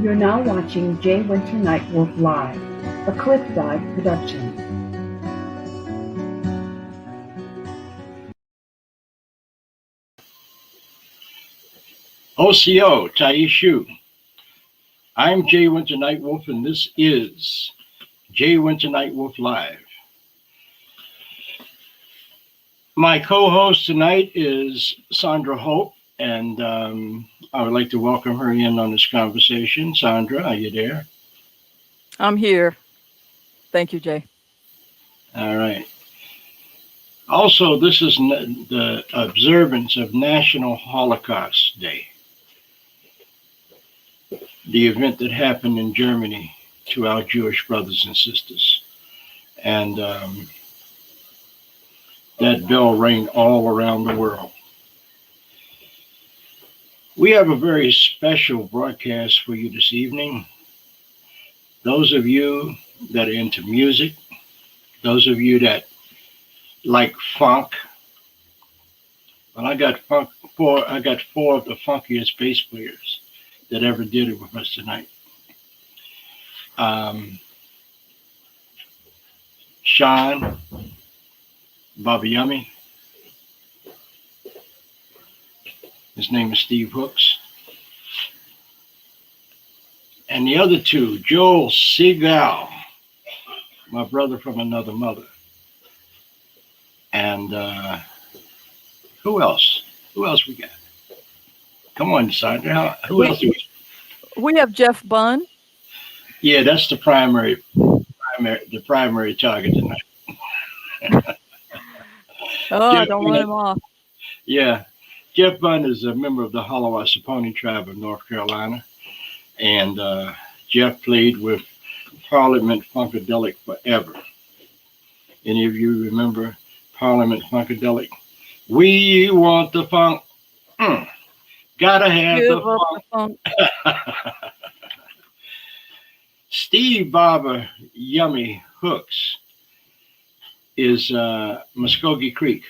You're now watching Winter Nightwolf Live, a Cliff Dive production. OCO, Taishu. I'm Winter Nightwolf, and this is Winter Nightwolf Live. My co-host tonight is Sandra Hope, and I would like to welcome her in on this conversation. Sandra, are you there? I'm here. Thank you, Jay. All right. Also, this is the observance of National Holocaust Day, the event that happened in Germany to our Jewish brothers and sisters. And that bell rang all around the world. We have a very special broadcast for you this evening. Those of you that are into music, those of you that like funk, well, I got four of the funkiest bass players that ever did it with us tonight. Shawn, Baba Yumi. His name is Steve Hooks. And the other two, Joel Segal, my brother from another mother. And who else? Who else we got? Come on, Sandra. Who else do we have Jeff Bunn. Yeah, that's the primary target tonight. Don't run him off. Yeah. Jeff Bunn is a member of the Holowassaponi tribe of North Carolina. And Jeff played with Parliament Funkadelic forever. Any of you remember Parliament Funkadelic? We want the funk. Gotta have the funk. Steve Baba Yumi Hooks is Muskogee Creek.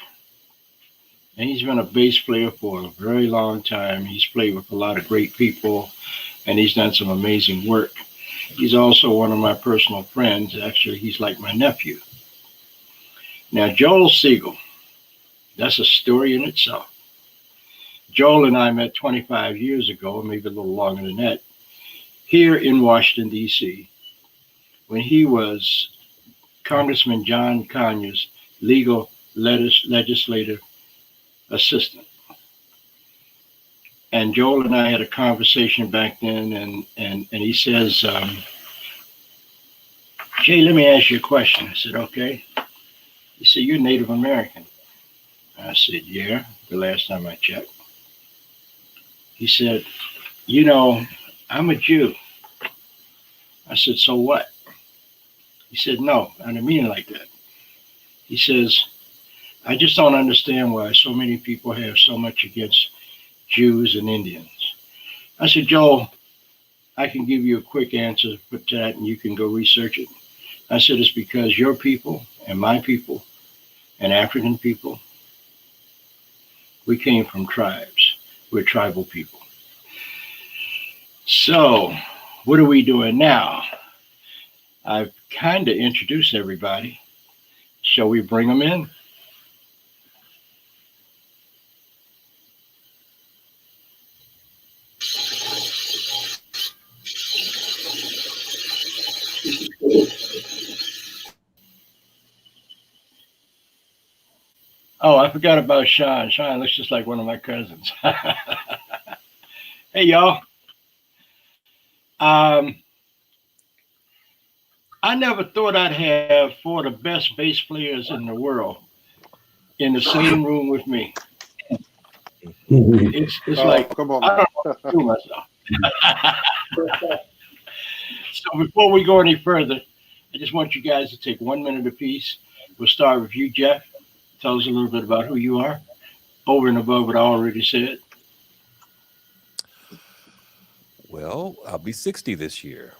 And he's been a bass player for a very long time. He's played with a lot of great people, and he's done some amazing work. He's also one of my personal friends. Actually, he's like my nephew. Now, Joel Segal, that's a story in itself. Joel and I met 25 years ago, maybe a little longer than that, here in Washington, D.C., when he was Congressman John Conyers' legal legislative assistant. And Joel and I had a conversation back then, and he says, Jay, let me ask you a question. I said, okay. He said, you're Native American. I said, yeah, the last time I checked. He said, you know, I'm a Jew. I said, so what? He said, no, I didn't mean it like that. He says, I just don't understand why so many people have so much against Jews and Indians. I said, Joel, I can give you a quick answer for that, and you can go research it. I said, it's because your people and my people and African people, we came from tribes. We're tribal people. So what are we doing now? I've kind of introduced everybody. Shall we bring them in? Oh, I forgot about Shawn. Shawn looks just like one of my cousins. Hey, y'all. I never thought I'd have four of the best bass players in the world in the same room with me. It's like, come on. I don't know what to do myself. So before we go any further, I just want you guys to take 1 minute apiece. We'll start with you, Jeff. Tell us a little bit about who you are, over and above what I already said. Well, I'll be 60 this year.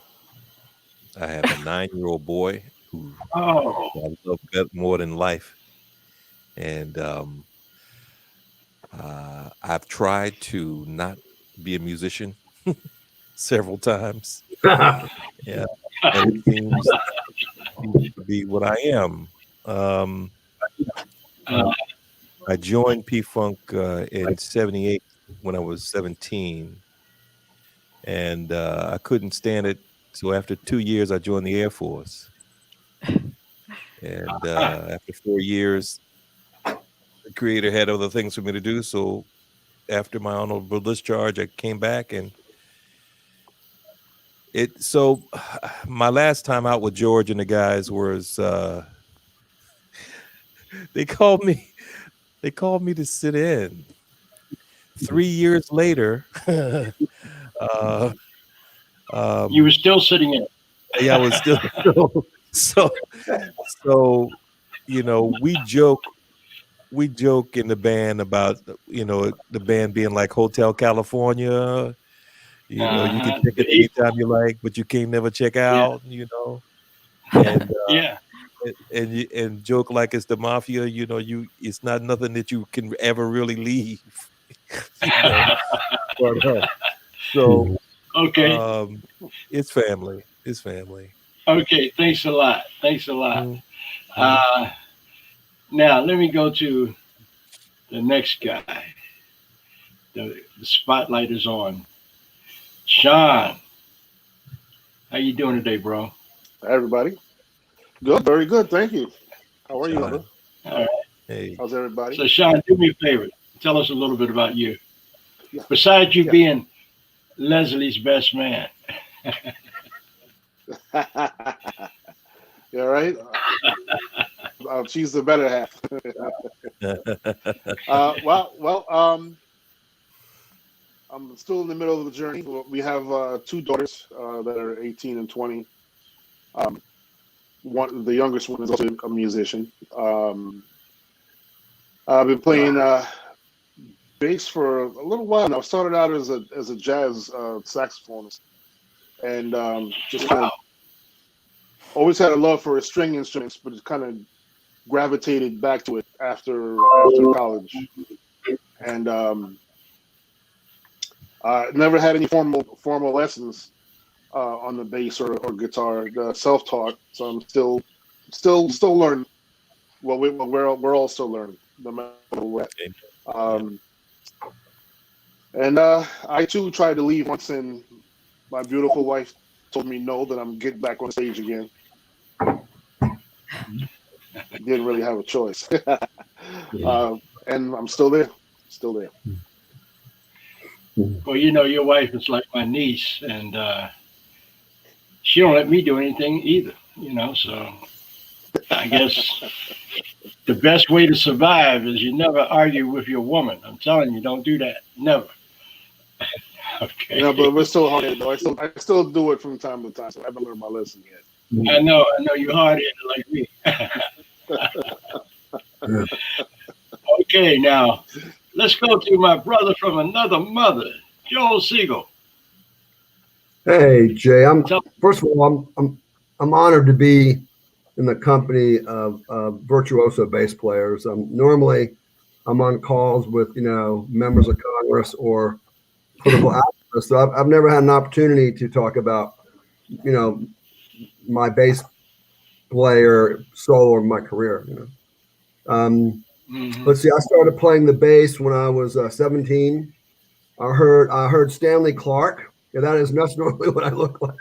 I have a 9-year-old boy who I love more than life. And I've tried to not be a musician several times. Yeah, and it seems to be what I am. I joined P-Funk in '78 when I was 17, and I couldn't stand it. So after 2 years, I joined the Air Force. And after 4 years, the Creator had other things for me to do. So after my honorable discharge, I came back, and so my last time out with George and the guys was they called me to sit in. 3 years later, you were still sitting in. Yeah, I was still so you know, we joke in the band about, you know, the band being like Hotel California. You know, you can check it anytime you like, but you can't never check out, you know. And yeah. And joke like it's the mafia, you know, it's not nothing that you can ever really leave. You know? But, so okay. It's family. It's family. Okay, thanks a lot. Thanks a lot. Now let me go to the next guy. The spotlight is on. Shawn, how you doing today, bro? Hi, everybody. Good, very good. Thank you. How are you, brother? All right. Hey. How's everybody? So, Shawn, do me a favor. Tell us a little bit about you. Yeah. Besides you being Leslie's best man. Yeah, right. She's the better half. I'm still in the middle of the journey. We have 2 daughters that are 18 and 20. The youngest one is also a musician. I've been playing bass for a little while now. I started out as a jazz saxophonist, and just kind of always had a love for string instruments, but just kind of gravitated back to it after college, and never had any formal lessons on the bass or guitar. Self-taught, so I'm still learning. Well, we're all still learning, no matter what. And I too tried to leave once, and my beautiful wife told me no, that I'm getting back on stage again. Didn't really have a choice. And I'm still there. Well, you know, your wife is like my niece, and she don't let me do anything either, you know, so I guess the best way to survive is you never argue with your woman. I'm telling you, don't do that. Never. Okay. Yeah, but we're still hard-headed, though. I still do it from time to time, so I haven't learned my lesson yet. I know you're hard-headed like me. Okay, now let's go to my brother from another mother, Joel Segal. Hey Jay, first of all, I'm honored to be in the company of virtuoso bass players. Normally, I'm on calls with members of Congress or political activists. So I've never had an opportunity to talk about my bass player solo in my career. Let's see. I started playing the bass when I was 17. I heard Stanley Clarke. Yeah, that is not normally what I look like.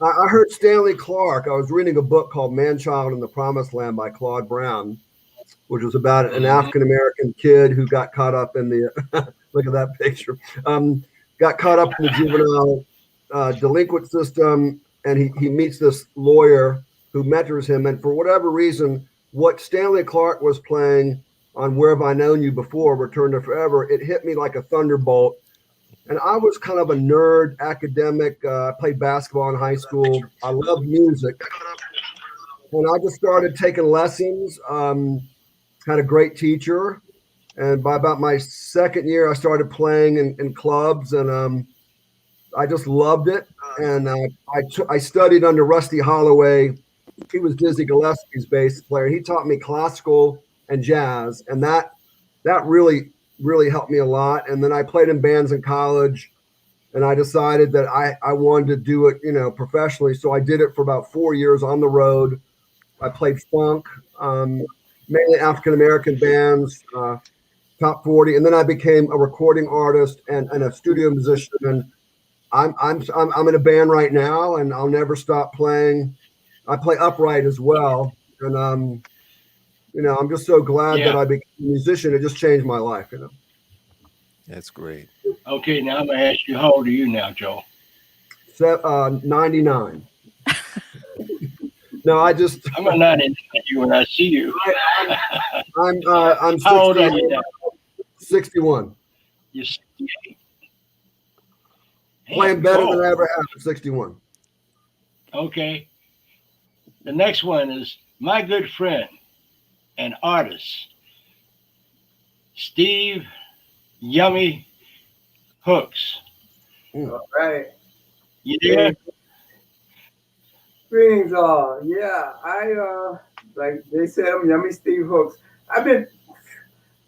I heard Stanley Clarke. I was reading a book called Man-Child in the Promised Land by Claude Brown, which was about an African-American kid who got caught up in the look at that picture. Got caught up in the juvenile delinquent system, and he meets this lawyer who mentors him. And for whatever reason, what Stanley Clarke was playing on Where Have I Known You Before, Return to Forever, it hit me like a thunderbolt. And I was kind of a nerd academic. I played basketball in high school. I loved music. And I just started taking lessons, had a great teacher. And by about my second year, I started playing in clubs, and I just loved it. And I studied under Rusty Holloway. He was Dizzy Gillespie's bass player. He taught me classical and jazz, and that really really helped me a lot. And then I played in bands in college, and I decided that I wanted to do it, you know, professionally. So I did it for about 4 years on the road. I played funk, mainly African American bands, top 40, and then I became a recording artist and a studio musician. And I'm in a band right now, and I'll never stop playing. I play upright as well, and you know, I'm just so glad that I became a musician. It just changed my life, you know. That's great. Okay, now I'm gonna ask you, how old are you now, Joe? 99. No, I'm gonna not invite you when I see you. I'm how old are you now? 61. You're 68. Playing better than I ever have at 61. Okay. The next one is my good friend and artist, Steve Yumi Hooks. All right. You there? Greetings all. Yeah, I like they said, I'm Yummy Steve Hooks.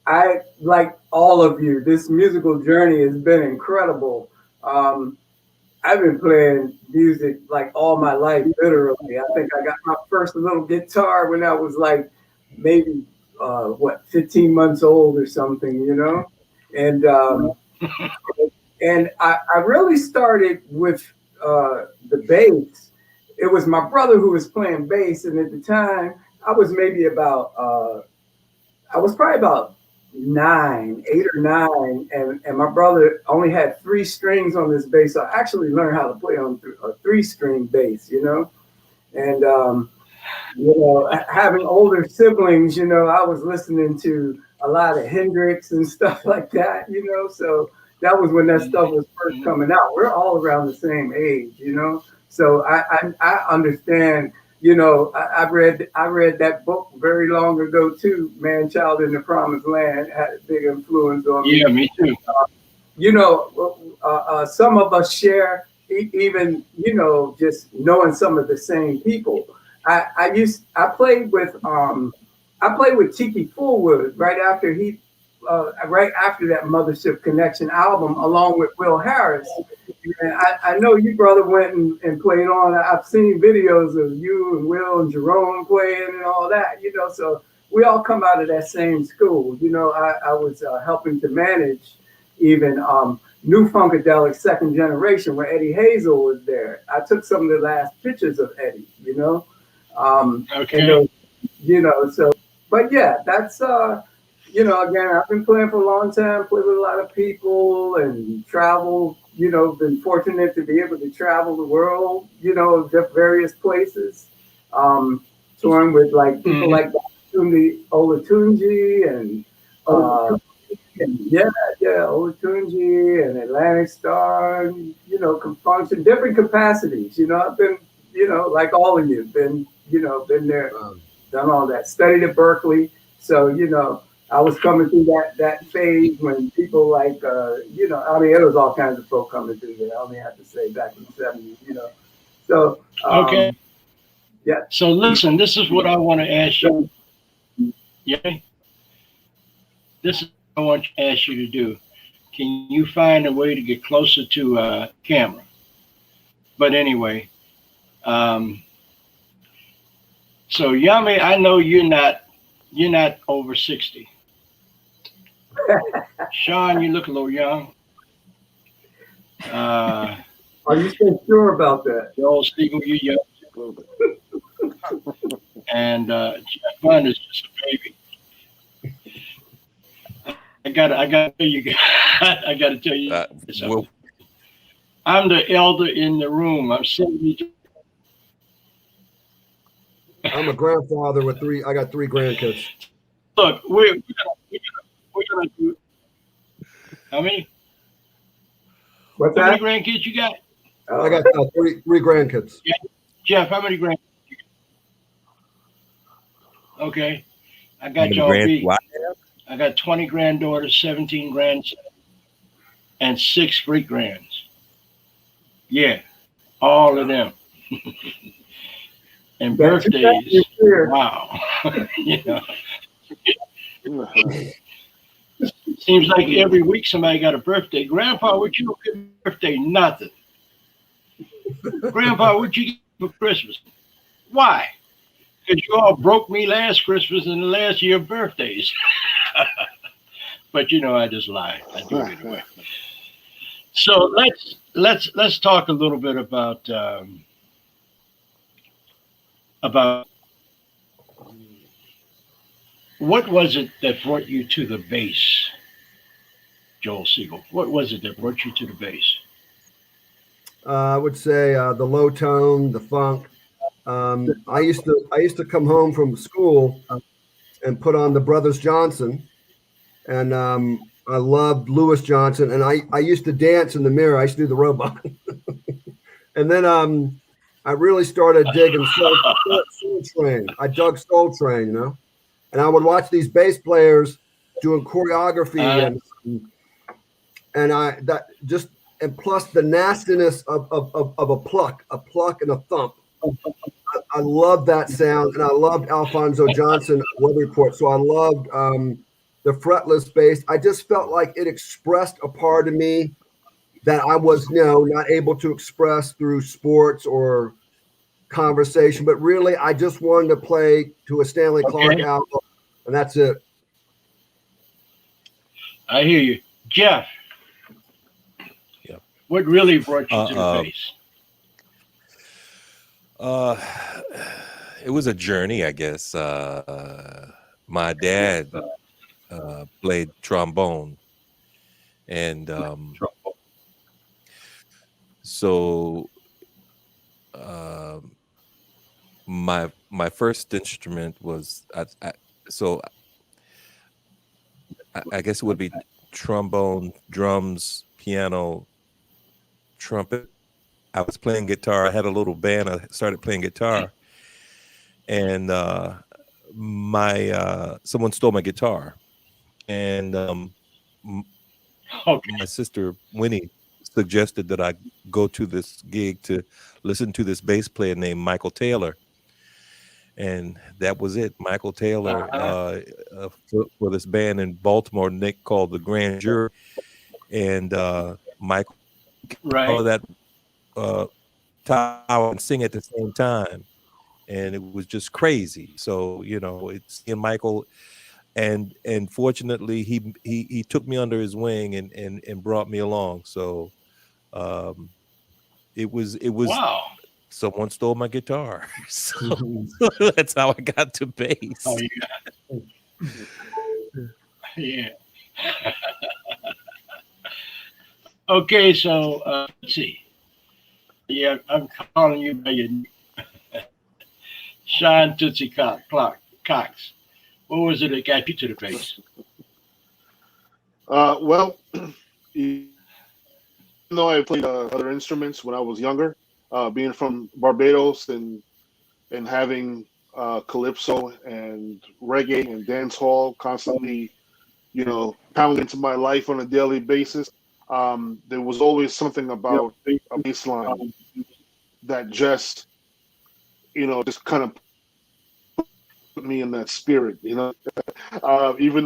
I like all of you. This musical journey has been incredible. I've been playing music like all my life, literally. I think I got my first little guitar when I was like maybe 15 months old or something, you know? And and I really started with the bass. It was my brother who was playing bass, and at the time I was maybe about I was probably about 8 or 9, and my brother only had 3 strings on this bass. So I actually learned how to play on a 3-string bass, you know. And you know, having older siblings, you know, I was listening to a lot of Hendrix and stuff like that, you know. So that was when that stuff was first coming out. We're all around the same age, you know. So I understand, you know, I read that book very long ago too, Man Child in the Promised Land, had a big influence on me. Yeah, me too. You know, some of us share even, you know, just knowing some of the same people. I played with Tiki Fullwood right after that Mothership Connection album, along with Will Harris. And I know you, brother, went and played on. I've seen videos of you and Will and Jerome playing and all that, you know, so we all come out of that same school. You know, I was helping to manage even New Funkadelic Second Generation when Eddie Hazel was there. I took some of the last pictures of Eddie, you know. Okay. You know, so, but yeah, that's, you know, again, I've been playing for a long time, played with a lot of people and traveled, you know, been fortunate to be able to travel the world, you know, various places, touring with like people like Olatunji and Olatunji and Atlantic Star, and, you know, function different capacities. You know, I've been, you know, like all of you, been there, done all that, studied at Berkeley. So, you know, I was coming through that phase when people like, you know, I mean, it was all kinds of folk coming through there. I only have to say back in the 70s, you know. So, okay. Yeah. So listen, this is what I want to ask you. Yeah. This is what I want to ask you to do. Can you find a way to get closer to camera? But anyway, so Yummy, I know you're not over 60. Shawn, you look a little young. Are you so sure about that? Joel Siegel, you're young. And Jeff Bunn is just a baby. I gotta tell you, I gotta tell you something. I'm the elder in the room. I'm 70. I'm a grandfather with 3. I got 3 grandkids. Look, we're gonna do. How many? What's How that? many grandkids you got? I got 3 grandkids. Yeah. Jeff, how many grandkids you got? Okay. I got y'all beat. I got 20 granddaughters, 17 grandsons, and 6 great grands. Yeah, all of them. And birthdays. Wow. You know. Seems like every week somebody got a birthday. Grandpa, what you get for birthday? Nothing. Grandpa, what you get for Christmas? Why? Because you all broke me last Christmas and the last year of birthdays. But you know, I just lie. I do it anyway. So let's talk a little bit about what was it that brought you to the bass, Joel Segal? What was it that brought you to the bass? I would say the low tone, the funk. I used to come home from school and put on the Brothers Johnson, and I loved Louis Johnson, and I used to dance in the mirror. I used to do the robot, and then I really started digging Soul Train. I dug Soul Train, you know, and I would watch these bass players doing choreography and plus the nastiness of a pluck and a thump. I loved that sound, and I loved Alfonso Johnson Weather Report. So I loved the fretless bass. I just felt like it expressed a part of me that I was, not able to express through sports or conversation. But really, I just wanted to play to a Stanley Clarke album, and that's it. I hear you, Jeff. Yeah. What really brought you to the bass? It was a journey, I guess. My dad played trombone, and so my first instrument was I guess it would be trombone, drums, piano, trumpet. I was playing guitar. I had a little band. I started playing guitar, and someone stole my guitar, and my sister Winnie suggested that I go to this gig to listen to this bass player named Michael Taylor, and that was it. Michael Taylor for this band in Baltimore, Nick called the Grand Jury, and Michael all that. Tower and sing at the same time, and it was just crazy. So it's in Michael, and fortunately he took me under his wing and brought me along. So it was wow. Someone stole my guitar, so that's how I got to bass. Oh yeah. Okay, so let's see. Yeah, I'm calling you by your Shawn Tootsie Cox. What was it that got you to the bass? Well, even though I played other instruments when I was younger, being from Barbados and having calypso and reggae and dance hall constantly, pounding into my life on a daily basis, there was always something about a bass line that just kind of put me in that spirit, even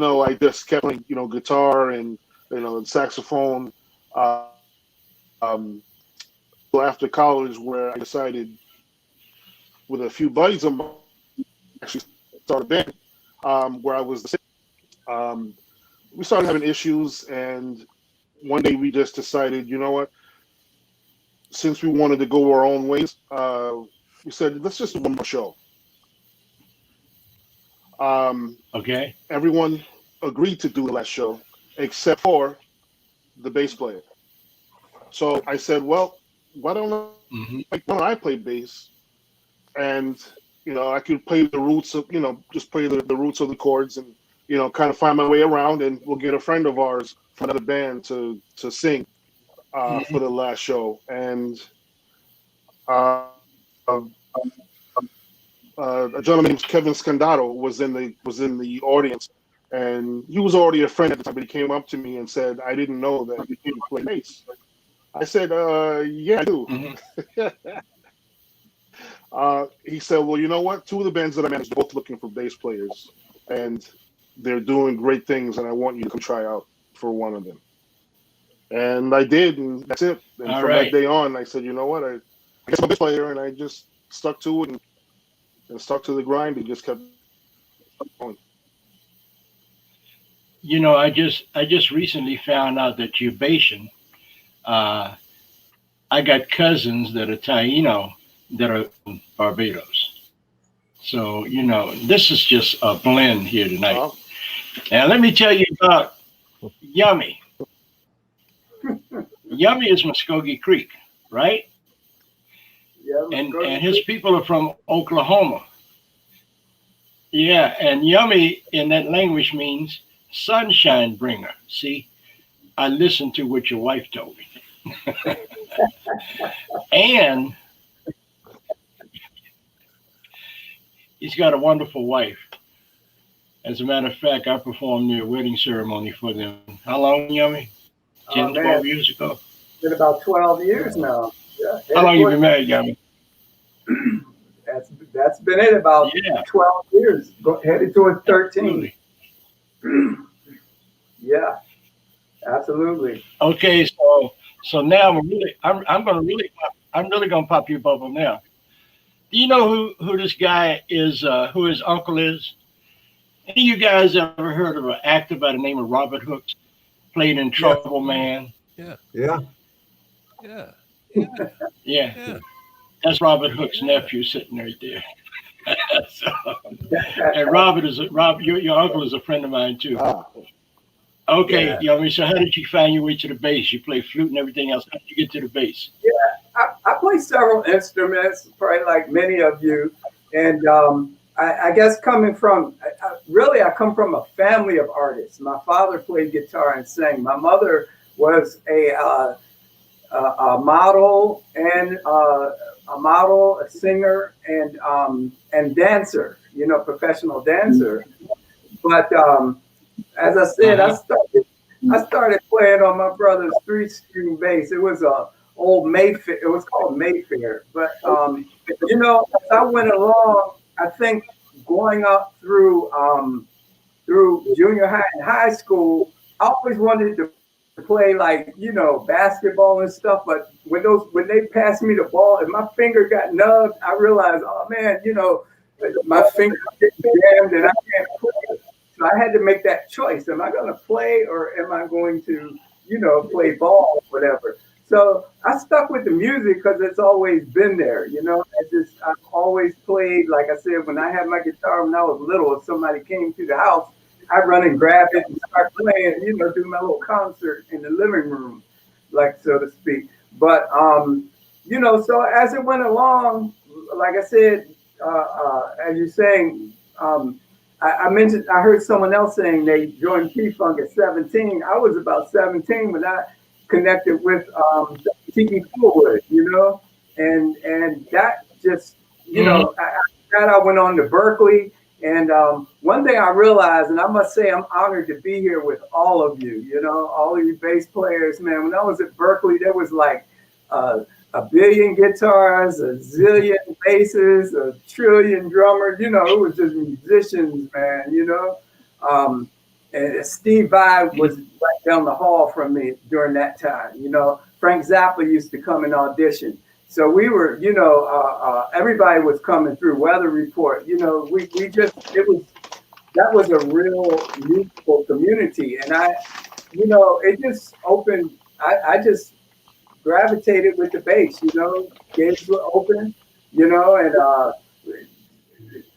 though I just kept playing, guitar and, and saxophone. After college, where I decided with a few buddies of mine, actually start a band, where I was, we started having issues, and one day we just decided, you know what, since we wanted to go our own ways, we said, let's just do one more show. Okay. Everyone agreed to do the last show except for the bass player. So I said, well, why don't I play bass? And I could play the roots of, just play the roots of the chords and kind of find my way around, and we'll get a friend of ours from another band to sing for the last show. And a gentleman named Kevin Scandato was in the audience, and he was already a friend at the time, but he came up to me and said, I didn't know that you could play bass. I said, yeah, I do. He said, well, you know what? Two of the bands that I managed are both looking for bass players, and they're doing great things, and I want you to come try out. for one of them. And I did, and that's it. And All from right. that day on, I said, you know what, I guess I'm a bass player, and I just stuck to it and stuck to the grind and just kept going. You know, I just recently found out that you're Bayesian. I got cousins that are Taino that are in Barbados. So, you know, this is just a blend here tonight. Uh, And let me tell you about Yummy. Yummy is Muskogee Creek, right? Yeah, And his people are from Oklahoma. Yeah, and Yummy in that language means sunshine bringer. See, I listened to what your wife told me. And he's got a wonderful wife. As a matter of fact, I performed their wedding ceremony for them. How long, Yummy? 10, 12 years ago? It's been about 12 years now. Yeah. How long you been married, Yummy? That's been it, about 12 years, headed towards 13. Absolutely. Yeah, absolutely. Okay, so now I'm really gonna pop your bubble now. Do you know who this guy is? Who his uncle is? Any of you guys ever heard of an actor by the name of Robert Hooks? Played in Trouble Man. Yeah. Yeah. Yeah. Yeah. That's Robert Hooks' nephew sitting right there. And your uncle is a friend of mine too. Okay, Yummy. So how did you find your way to the bass? You play flute and everything else. How did you get to the bass? Yeah, I play several instruments, probably like many of you. And I guess coming from, I come from a family of artists. My father played guitar and sang. My mother was a model, a singer, and dancer. You know, professional dancer. But as I said, I started playing on my brother's 3-string bass. It was a old Mayfair. It was called Mayfair. But you know, as I went along, I think going up through junior high and high school, I always wanted to play, like, you know, basketball and stuff. But when they passed me the ball and my finger got nubbed, I realized, oh man, you know, my finger get jammed and I can't play. So I had to make that choice. Am I going to play, or am I going to, you know, play ball or whatever? So I stuck with the music because it's always been there, you know. I've always played, like I said, when I had my guitar when I was little, if somebody came to the house, I'd run and grab it and start playing, you know, do my little concert in the living room, like, so to speak. But, you know, so as it went along, like I said, as you're saying, I mentioned, I heard someone else saying they joined P-Funk at 17. I was about 17 when I connected with Tiki Fullwood, you know, and that just, you know, I went on to Berkeley. And one thing I realized, and I must say I'm honored to be here with all of you, you know, all of you bass players, man. When I was at Berkeley, there was like a billion guitars, a zillion basses, a trillion drummers, you know, it was just musicians, man, you know. And Steve Vai was right down the hall from me during that time, you know. Frank Zappa used to come and audition. So we were, you know, everybody was coming through. Weather Report, you know, that was a real musical community. And you know, it just opened, I just gravitated with the bass, you know, gates were open, you know, and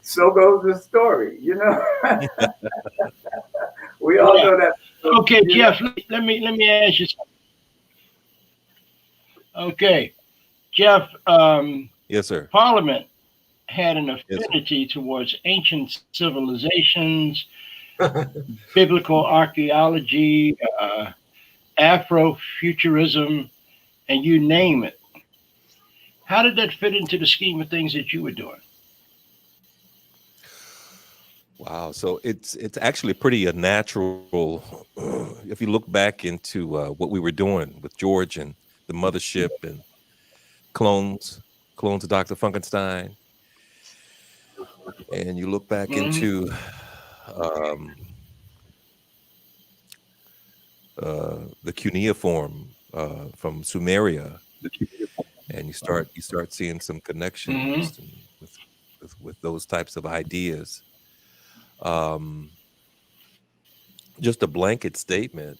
so goes the story, you know. We all know that. Okay, Jeff, let me ask you something. Okay. Jeff, yes, sir. Parliament had an affinity towards ancient civilizations, biblical archaeology, Afrofuturism, and you name it. How did that fit into the scheme of things that you were doing? Wow, so it's actually pretty natural if you look back into what we were doing with George and the Mothership and clones of Dr. Funkenstein, and you look back into the cuneiform from Sumeria, and you start seeing some connections and with those types of ideas. Just a blanket statement,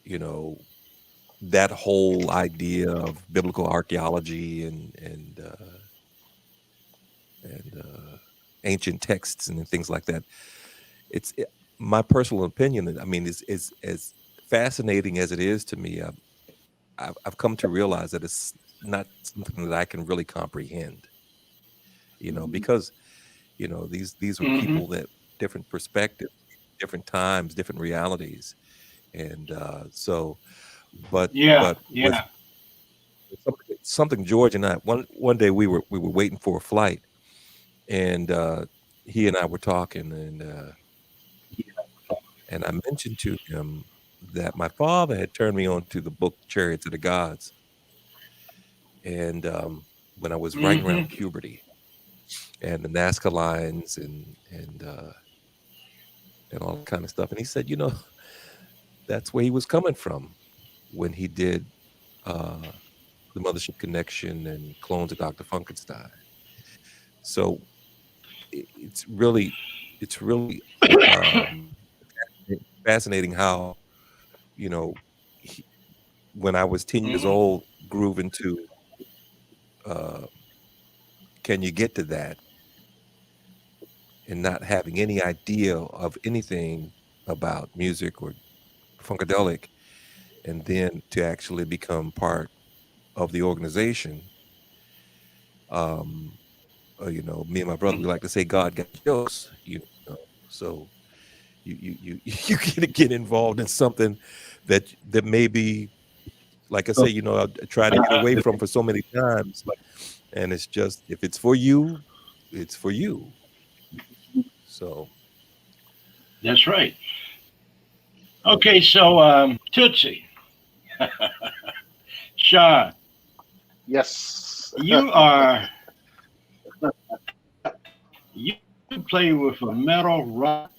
you know, that whole idea of biblical archaeology and ancient texts and things like that. My personal opinion. I mean, is as fascinating as it is to me. I've come to realize that it's not something that I can really comprehend. You know, because you know these were people that different perspectives, different times, different realities, and so. But with something George and I one day we were waiting for a flight, and he and I were talking, and I mentioned to him that my father had turned me on to the book Chariots of the Gods, and when I was right around puberty, and the Nazca lines and all that kind of stuff, and he said, you know, that's where he was coming from when he did the Mothership Connection and Clones of Dr. Funkenstein. So it's really fascinating how, you know, when I was 10 years old, groove into Can You Get to That, and not having any idea of anything about music or funkadelic, and then to actually become part of the organization. You know, me and my brother, we like to say God got yours, you know. So you get involved in something that maybe, like I say, you know, I try to get away from for so many times, and it's just, if it's for you, it's for you. So that's right. Okay, so Tootsie, Shawn, Yes. you play with a metal rock,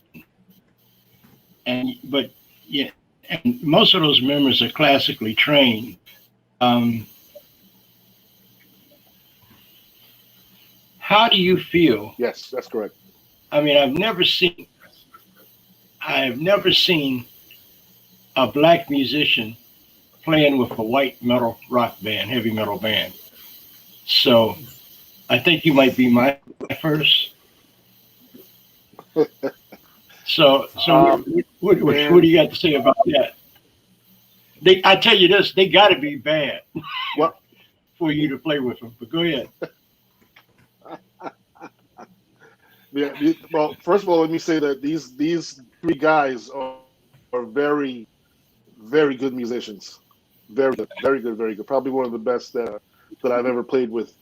but yeah, and most of those members are classically trained. How do you feel? Yes, that's correct. I mean, I've never seen a black musician playing with a white metal rock band, heavy metal band. So I think you might be my first. So what do you got to say about that? I tell you this, they got to be bad for you to play with them. But go ahead. Yeah. Well, first of all, let me say that these three guys are very, very good musicians. Very good, very good, very good. Probably one of the best that I've ever played with,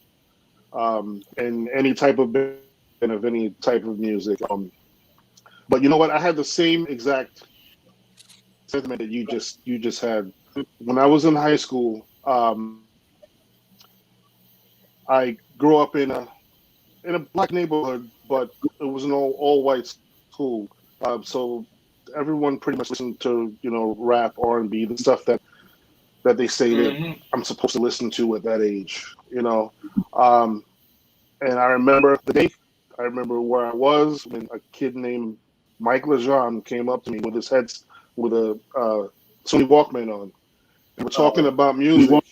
in any type of band, of any type of music. But you know what? I had the same exact sentiment that you just had. When I was in high school, I grew up in a black neighborhood, but it was an all white school. So everyone pretty much listened to, you know, rap, R&B, the stuff that they say that I'm supposed to listen to at that age, you know. And I remember the day. I remember where I was when a kid named Mike Lejean came up to me with a Sony Walkman on. And we're talking about music.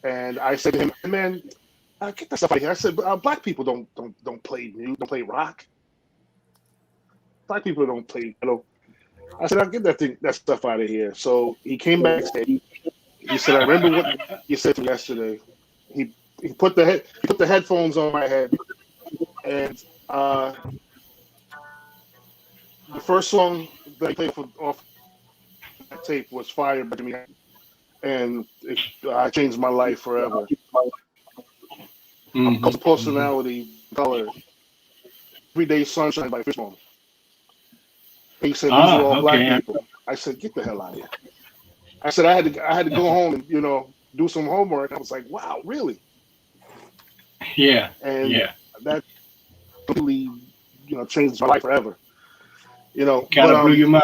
And I said to him, "Man, get that stuff out of here." I said, "Black people don't play music, don't play rock. Black people don't play metal." I said, "I'll get that stuff out of here." So he came backstage. He said, "I remember what you said to me yesterday." He put the headphones on my head, and the first song that he played off that tape was "Fire" by Jimmy, and I changed my life forever. Personality, color, Everyday Sunshine by Fishbone. He said, "These are all black people." I said, "Get the hell out of here." I said, I had to go home and, you know, do some homework. I was like, "Wow, really?" Yeah. And that completely, you know, changed my life forever. You know, Kind of blew your mind.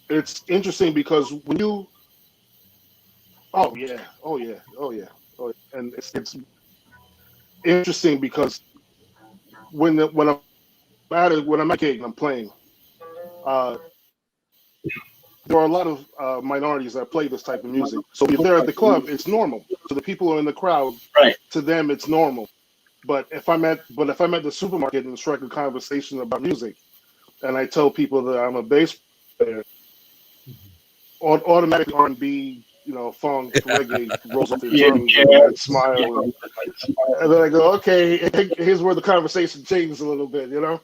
It's interesting because when you, oh yeah, and it's interesting because when I'm at a gig and I'm playing, there are a lot of minorities that play this type of music. So if they're at the club, it's normal. So the people who are in the crowd, Right. to them, it's normal. But if I'm at the supermarket and strike a conversation about music, and I tell people that I'm a bass player, automatically R&B, you know, funk, reggae rolls off their tongues and smile, and then I go, okay, here's where the conversation changes a little bit, you know.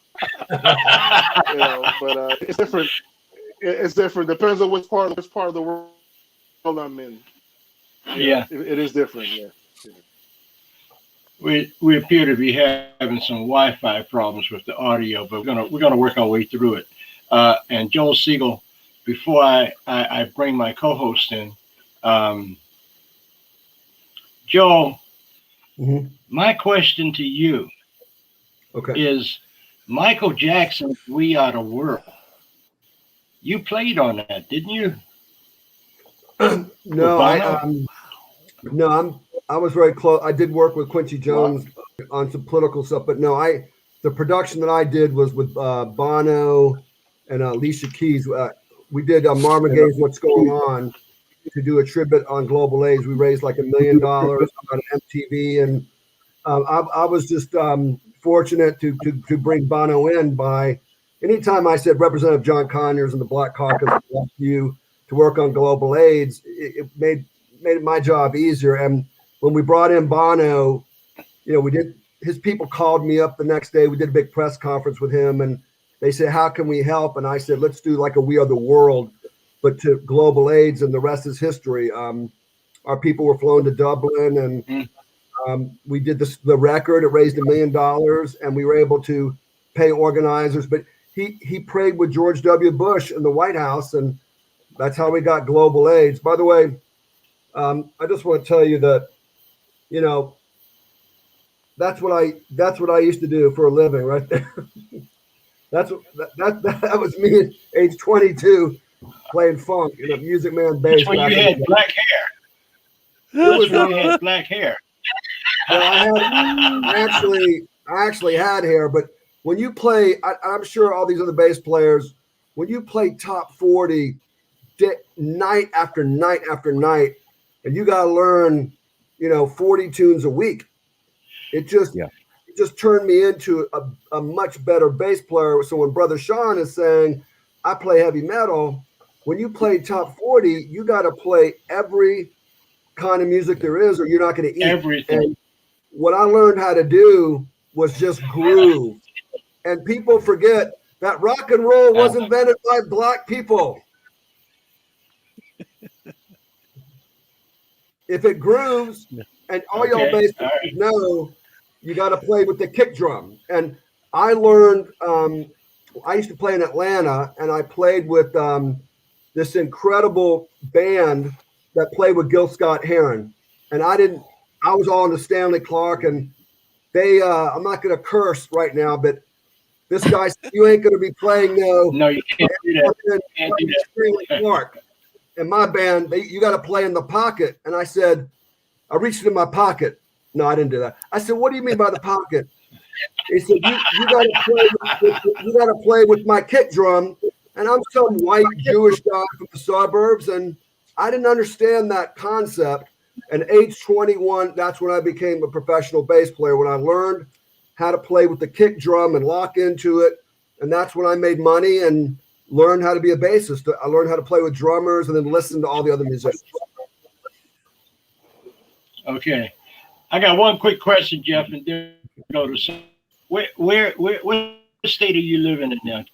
You know, but it's different. It's different. Depends on which part of the world I'm in. Yeah, it is different. Yeah. We appear to be having some Wi-Fi problems with the audio, but we're gonna work our way through it. And Joel Segal, before I bring my co-host in, Joel, my question to you is Michael Jackson's "We Are the World." You played on that, didn't you? No, I was very close. I did work with Quincy Jones on some political stuff, but no, the production that I did was with Bono and Alicia Keys. We did Marvin Gaye's "What's Going On" to do a tribute on Global AIDS. We raised like $1 million on MTV, and I was just fortunate to bring Bono in by. Anytime I said Representative John Conyers and the Black Caucus want you to work on global AIDS, it made my job easier. And when we brought in Bono, you know, his people called me up the next day. We did a big press conference with him, and they said, "How can we help?" And I said, "Let's do like a We Are the World, but to global AIDS, and the rest is history." Our people were flown to Dublin, and we did the record. It raised $1 million, and we were able to pay organizers. But he prayed with George W. Bush in the White House, and that's how we got global AIDS. By the way, I just want to tell you that, you know, that's what I used to do for a living, right there. that was me at age 22 playing funk in a Music Man bass. That's when you had black hair. That's when you had black hair. Well, I actually had hair, but when you play, I'm sure all these other bass players, when you play top 40 night after night after night, and you got to learn, you know, 40 tunes a week, it just turned me into a much better bass player. So when Brother Shawn is saying, I play heavy metal, when you play top 40, you got to play every kind of music there is, or you're not going to eat. Everything. And what I learned how to do was just groove. And people forget that rock and roll was invented by black people. If it grooves, and all y'all bass players know, you got to play with the kick drum. And I learned, I used to play in Atlanta, and I played with this incredible band that played with Gil Scott-Heron. And I was all in the Stanley Clark, and they, I'm not going to curse right now, but this guy said, you ain't going to be playing No, you can't do that. Stanley Clark. And my band, you got to play in the pocket. And I said, I reached in my pocket. No, I didn't do that. I said, what do you mean by the pocket? He said, you got to play with my kick drum. And I'm some white Jewish guy from the suburbs, and I didn't understand that concept. And age 21, that's when I became a professional bass player, when I learned how to play with the kick drum and lock into it. And that's when I made money and learned how to be a bassist. I learned how to play with drummers and then listen to all the other musicians. Okay. I got one quick question, Jeff, and then go to some. Where state are you living in now?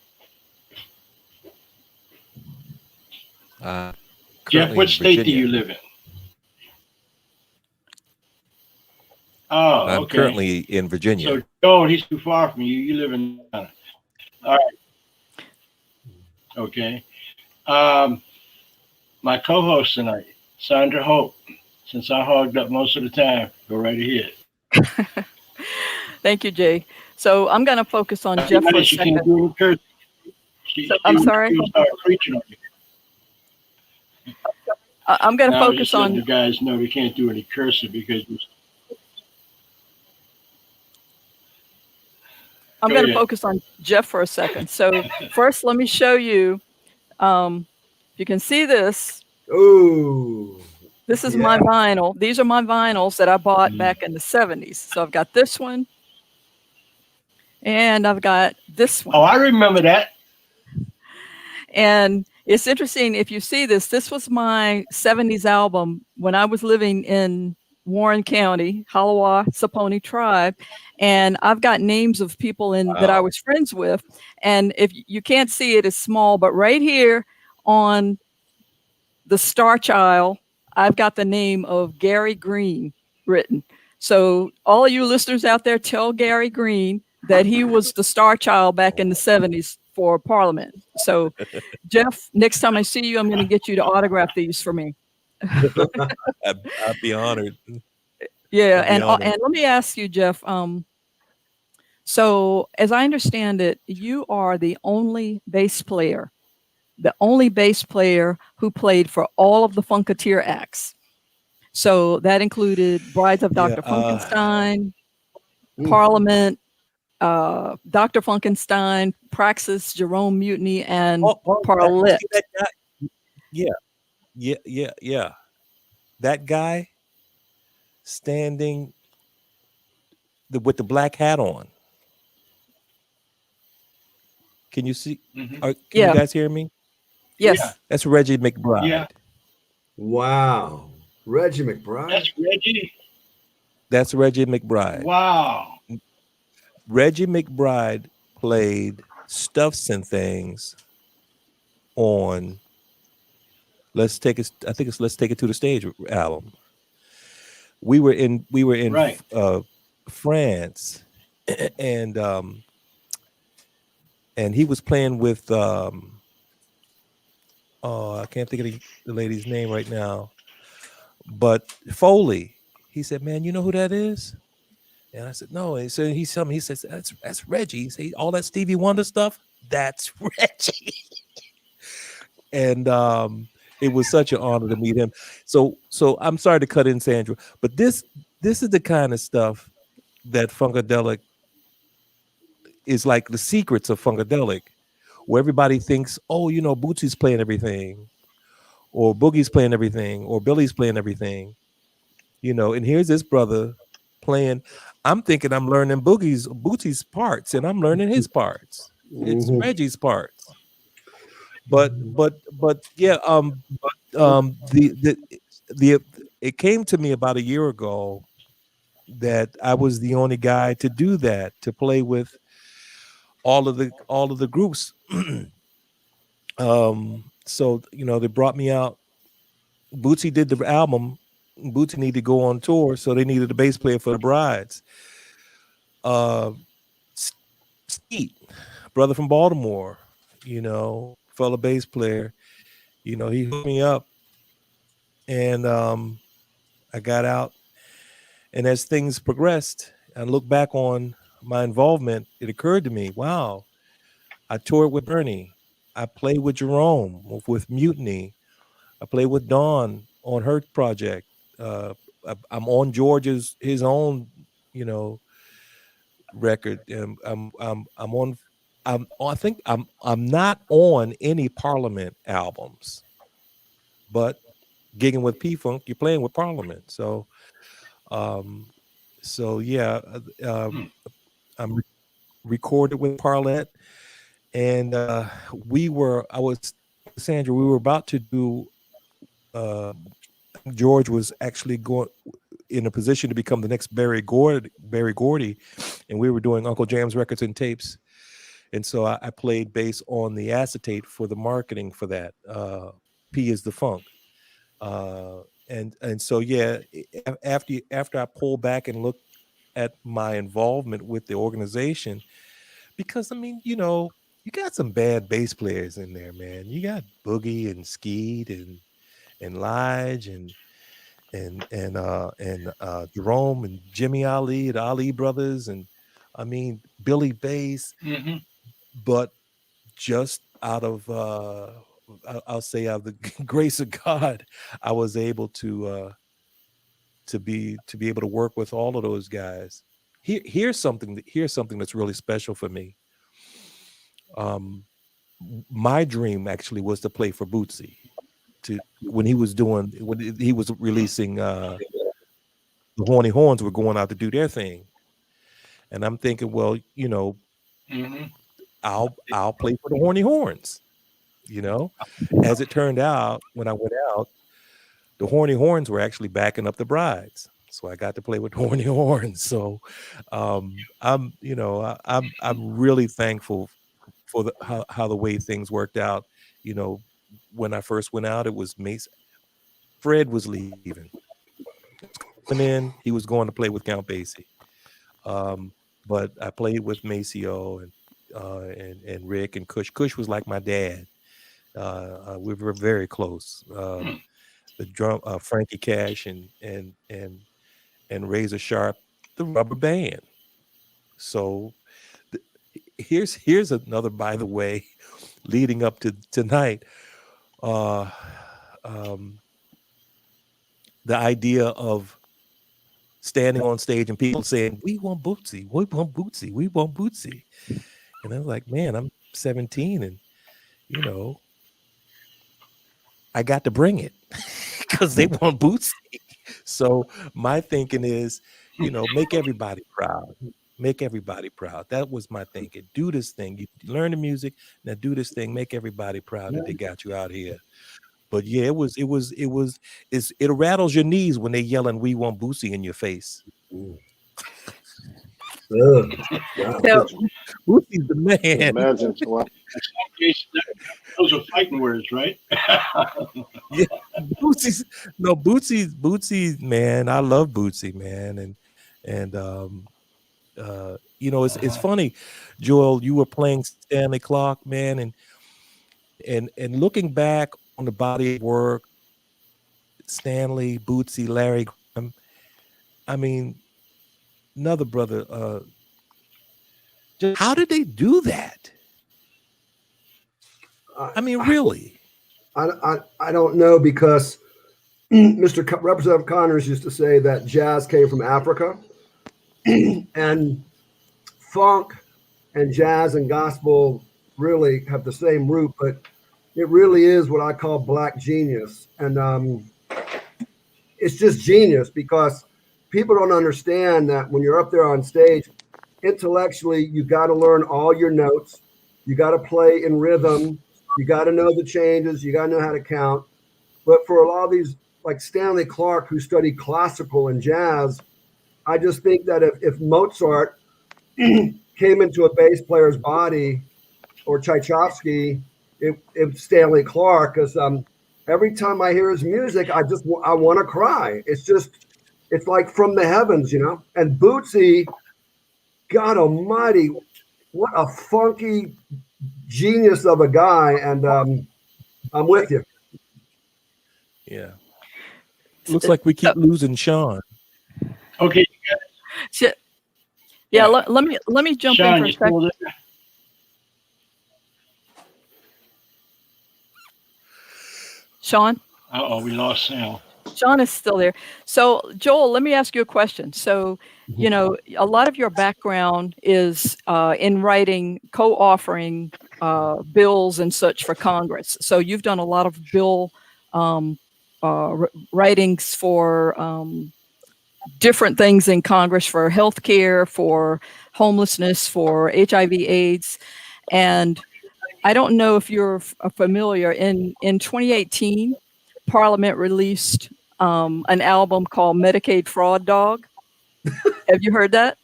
Jeff, what state do you live in? Oh, I'm currently in Virginia. So, Joel, he's too far from you. You live in Atlanta. All right. Okay. My co-host tonight, Sandra Hope. Since I hogged up most of the time, go right ahead. Thank you, Jay. So I'm going to focus on Jeff for a second. I'm sorry. She'll start preaching on you. I'm going to Now, focus just letting on. the guys know they can't do any cursing because. I'm Go going to ahead. focus on Jeff for a second. So first, let me show you. If you can see this. Ooh. This is my vinyl. These are my vinyls that I bought back in the 70s. So I've got this one. And I've got this one. Oh, I remember that. And it's interesting, if you see this, this was my 70s album when I was living in Warren County, Halawa Saponi tribe. And I've got names of people that I was friends with. And if you can't see it, it's small, but right here on the Star Child, I've got the name of Gary Green written. So all of you listeners out there, tell Gary Green that he was the Star Child back in the 70s for Parliament. So Jeff, next time I see you, I'm going to get you to autograph these for me. I'd be honored. Yeah, and let me ask you, Jeff. So as I understand it, you are the only bass player who played for all of the Funketeer acts. So that included Brides of Dr. Funkenstein, Parliament, Dr. Funkenstein, Praxis, Jerome Mutiny, and Parlette. Yeah. That guy standing with the black hat on. Can you see? Can you guys hear me? Yes. Yeah. That's Reggie McBride. Yeah. Wow. Reggie McBride. That's Reggie. That's Reggie McBride. Wow. Reggie McBride played Stuffs and Things on Let's Take It to the Stage album. We were in Right. France, and he was playing with I can't think of the lady's name right now, but Foley. He said, "Man, you know who that is?" And I said, "No." And so he says, "That's Reggie." He said, "All that Stevie Wonder stuff, that's Reggie." And it was such an honor to meet him. So I'm sorry to cut in, Sandra, but this is the kind of stuff that Funkadelic is like, the secrets of Funkadelic, where everybody thinks, oh, Bootsy's playing everything, or Boogie's playing everything, or Billy's playing everything, and here's this brother playing. I'm thinking I'm learning Bootsy's parts, and I'm learning his parts. It's Reggie's parts. But yeah, it came to me about a year ago that I was the only guy to do that, to play with all of the groups. So they brought me out. Bootsy did the album. Bootsy needed to go on tour, so they needed a bass player for the Brides. Skeet, brother from Baltimore, fellow bass player, he hooked me up, and I got out. And as things progressed, and look back on my involvement, it occurred to me, wow, I toured with Bernie. I played with Jerome, with Mutiny. I played with Dawn on her project. I'm on George's his own, record. I think I'm not on any Parliament albums, but gigging with P-Funk, you're playing with Parliament. So yeah, I'm recorded with Parlette, and Sandra, we were about to do. George was actually going in a position to become the next Barry Gordy, and we were doing Uncle Jam's records and tapes, and so I played bass on the acetate for the marketing for that. P is the Funk, and so yeah, after I pulled back and looked at my involvement with the organization, because I mean, you got some bad bass players in there, man. You got Boogie and Skeet and Lige and Jerome and Jimmy Ali, the Ali brothers, and I mean Billy Bass. But I'll say out of the grace of God, I was able to be able to work with all of those guys. Here's something that's really special for me. My dream actually was to play for Bootsy, when he was releasing the Horny Horns were going out to do their thing, and I'm thinking, well, I'll play for the Horny Horns. As it turned out, when I went out, the Horny Horns were actually backing up the brides, so I got to play with the Horny Horns. So I'm really thankful for how the way things worked out. When I first went out, it was Mace. Fred was leaving. And then he was going to play with Count Basie. But I played with Maceo and Rick and Kush. Kush was like my dad. We were very close. The drum, Frankie Cash and Razor Sharp, the rubber band. So here's another, by the way, leading up to tonight. The idea of standing on stage and people saying, "We want Bootsy, we want Bootsy, we want Bootsy," and I was like, "Man, I'm 17, and I got to bring it because they want Bootsy." So my thinking is, make everybody proud. Make everybody proud. That was my thinking. Do this thing. You learn the music, now do this thing. Make everybody proud that they got you out here. But yeah, it rattles your knees when they yelling, "We want Bootsy" in your face. Bootsy's the man. Imagine. Wow. Those are fighting words, right? Yeah, Bootsy's man. I love Bootsy, man, and it's funny, Joel. You were playing Stanley Clarke, man, and looking back on the body of work, Stanley, Bootsy, Larry Graham. I mean, another brother. Just how did they do that? I mean, really? I don't know, because Representative Connors used to say that jazz came from Africa, and funk and jazz and gospel really have the same root, but it really is what I call black genius. And it's just genius, because people don't understand that when you're up there on stage, intellectually, you got to learn all your notes. You got to play in rhythm. You got to know the changes. You got to know how to count. But for a lot of these, like Stanley Clarke, who studied classical and jazz, I just think that if Mozart came into a bass player's body, or Tchaikovsky, it's Stanley Clarke, because every time I hear his music, I want to cry. It's like from the heavens, And Bootsy, God Almighty, what a funky genius of a guy, and I'm with you. Yeah. Looks like we keep losing Shawn. Okay. Yeah. Let me jump Shawn, in for a second. Shawn? Uh-oh, we lost Sam. Shawn is still there. So, Joel, let me ask you a question. So, a lot of your background is in writing, co-authoring bills and such for Congress. So you've done a lot of bill writings for different things in Congress, for healthcare, for homelessness, for HIV/AIDS. And I don't know if you're familiar, in 2018, Parliament released an album called Medicaid Fraud Dog. Have you heard that?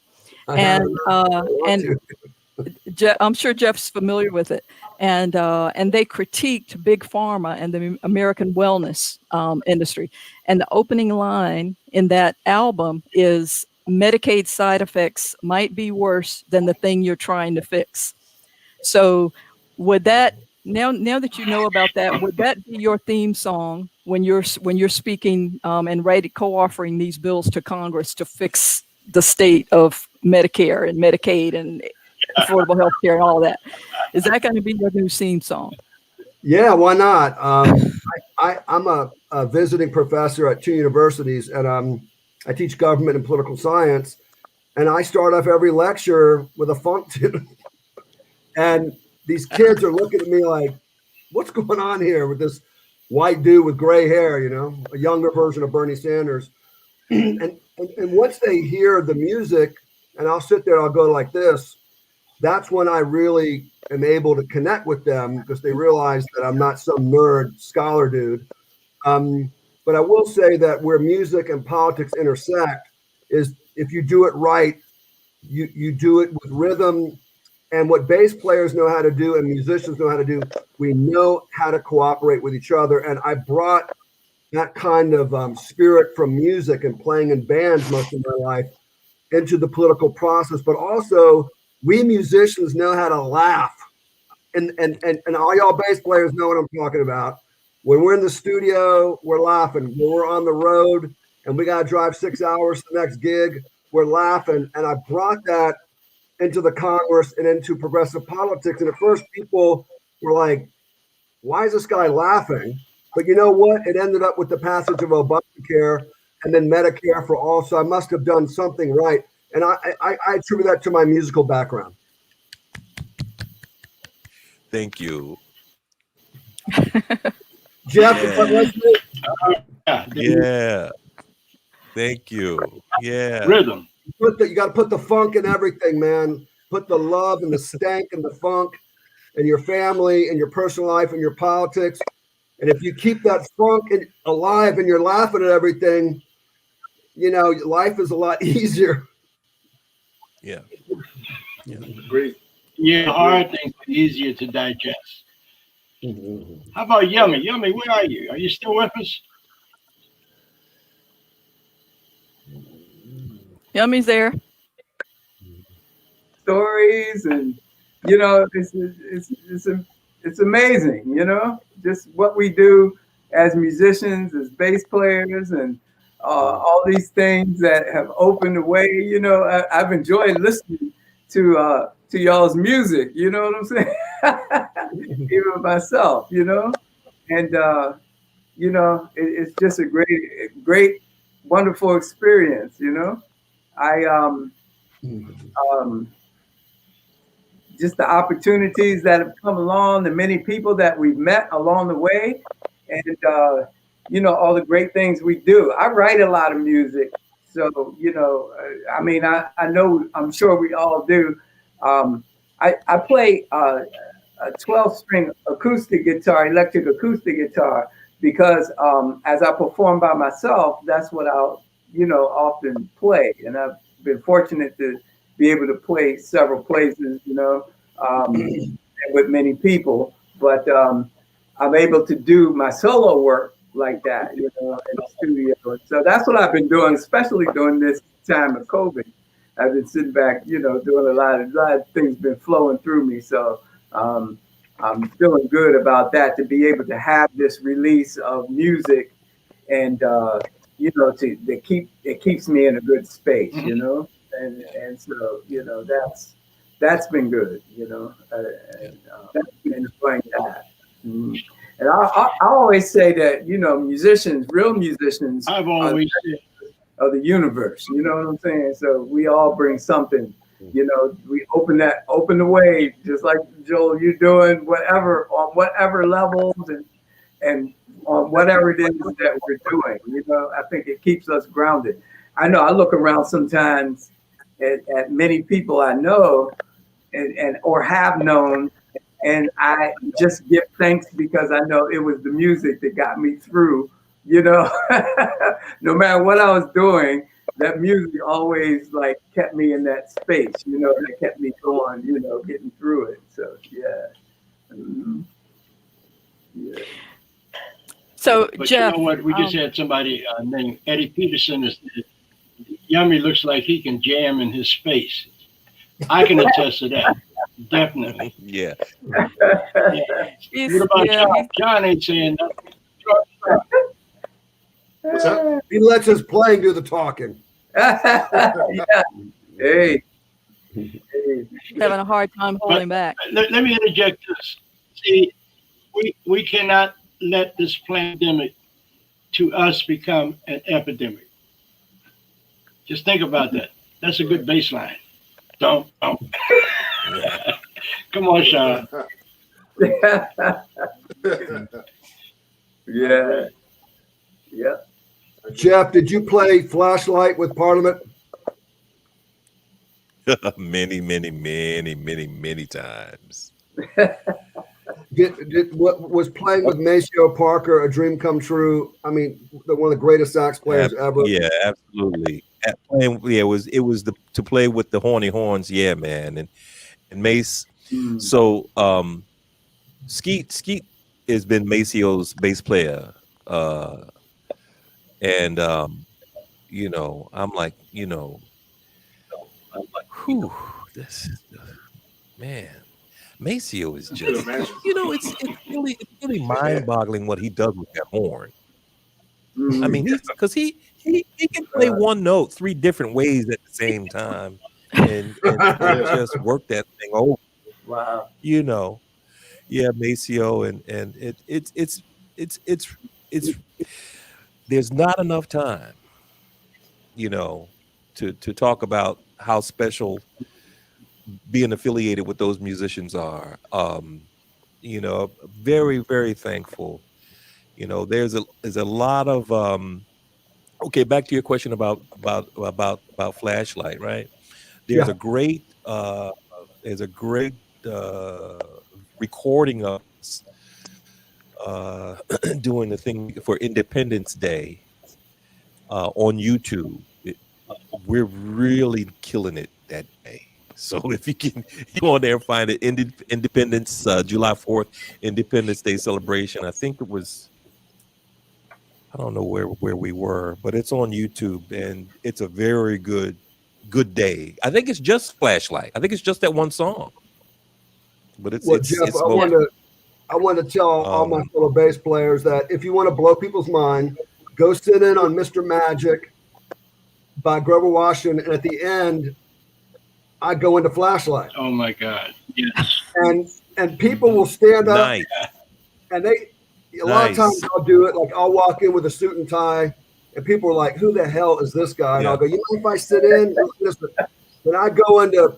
And I'm sure Jeff's familiar with it. And they critiqued Big Pharma and the American wellness industry. And the opening line in that album is, "Medicaid side effects might be worse than the thing you're trying to fix." So would that, now that you know about that, would that be your theme song when you're speaking and co-offering these bills to Congress to fix the state of Medicare and Medicaid and affordable health care and all that? Is that going to be your new theme song? Yeah, why not? I'm a visiting professor at 2 universities, and I teach government and political science. And I start off every lecture with a funk tune. And these kids are looking at me like, what's going on here with this white dude with gray hair, you know, a younger version of Bernie Sanders. and once they hear the music, and I'll sit there, I'll go like this, that's when I really am able to connect with them because they realize that I'm not some nerd scholar dude. But I will say that where music and politics intersect is if you do it right, you do it with rhythm. And what bass players know how to do and musicians know how to do, we know how to cooperate with each other. And I brought that kind of spirit from music and playing in bands most of my life into the political process. But also, we musicians know how to laugh. And all y'all bass players know what I'm talking about. When we're in the studio, we're laughing. When we're on the road and we got to drive 6 hours to the next gig, we're laughing. And I brought that into the Congress and into progressive politics. And at first people were like, why is this guy laughing? But you know what? It ended up with the passage of Obamacare and then Medicare for all. So I must have done something right. And I attribute that to my musical background. Thank you. Jeff, yeah. Thank you. Yeah. Rhythm. You got to put the funk in everything, man. Put the love and the stank and the funk in your family and your personal life and your politics. And if you keep that funk alive and you're laughing at everything, you know, life is a lot easier. Yeah. Great. Yeah, hard things are easier to digest. How about Yumi? Yumi, where are you? Are you still with us? Yummy's there. Stories, and you know, it's amazing, you know, just what we do as musicians, as bass players, and all these things that have opened the way. You know, I've enjoyed listening to y'all's music. You know what I'm saying? Even myself, you know, and you know, it's just a great, wonderful experience. You know, just the opportunities that have come along, the many people that we've met along the way, and you know, all the great things we do. I write a lot of music, so you know, I mean, I know, I'm sure we all do. I play a 12-string acoustic guitar, electric acoustic guitar, because as I perform by myself, that's what I'll, you know, often play, and I've been fortunate to be able to play several places, you know, with many people. But I'm able to do my solo work like that, you know, in the studio. So that's what I've been doing, especially during this time of COVID. I've been sitting back, you know, doing a lot of things been flowing through me. So I'm feeling good about that, to be able to have this release of music, and you know, it keeps me in a good space, you know. And so, you know, that's been good, you know, and enjoying that. And I always say that, you know, musicians, real musicians, I've always said of the universe, you know what I'm saying? So we all bring something, you know, we open the way, just like Joel, you're doing whatever, on whatever levels and on whatever it is that we're doing, you know. I think it keeps us grounded. I know I look around sometimes at many people I know and or have known, and I just give thanks because I know it was the music that got me through, you know. No matter what I was doing, that music always like kept me in that space, you know, that kept me going, you know, getting through it. So yeah. Mm-hmm. Yeah. So but Jeff, you know what? We just had somebody named Eddie Peterson that said, Yumi looks like he can jam in his space. I can attest to that. Definitely. Yeah. What about Shawn? Shawn ain't saying nothing. What's that? He lets his playing do the talking. Yeah. Hey. Having a hard time holding back. Let me interject this. See, we cannot let this pandemic to us become an epidemic. Just think about that. That's a good baseline. Don't. Come on, Shawn. Yeah. Yeah. Jeff, did you play Flashlight with Parliament? many times. What was playing with Maceo Parker a dream come true? I mean, one of the greatest sax players ever. Yeah, absolutely. It was to play with the horny horns. Yeah, man, and Mace. So Skeet has been Maceo's bass player, and I'm like, whew, this man. Maceo is just, it's really mind-boggling what he does with that horn. I mean, because he can play one note 3 different ways at the same time, and just work that thing over. Wow. Yeah, Maceo, and it's there's not enough time, to talk about how special being affiliated with those musicians are. Very, very thankful. There's a lot of okay, back to your question about Flashlight, right? There's a great recording of us doing the thing for Independence Day on YouTube. We're really killing it that day. So if you can go on there and find it, Independence, July 4th, Independence Day celebration. I think it was, I don't know where we were, but it's on YouTube, and it's a very good day. I think it's just Flashlight. I think it's just that one song. But Jeff, I want to tell all my fellow bass players that if you want to blow people's mind, go sit in on Mr. Magic by Grover Washington, and at the end, I go into Flashlight. Oh my God! Yes. And people will stand up, and a lot of times I'll do it. Like I'll walk in with a suit and tie, and people are like, "Who the hell is this guy?" And I'll go, "You mind if I sit in?" Then I go into,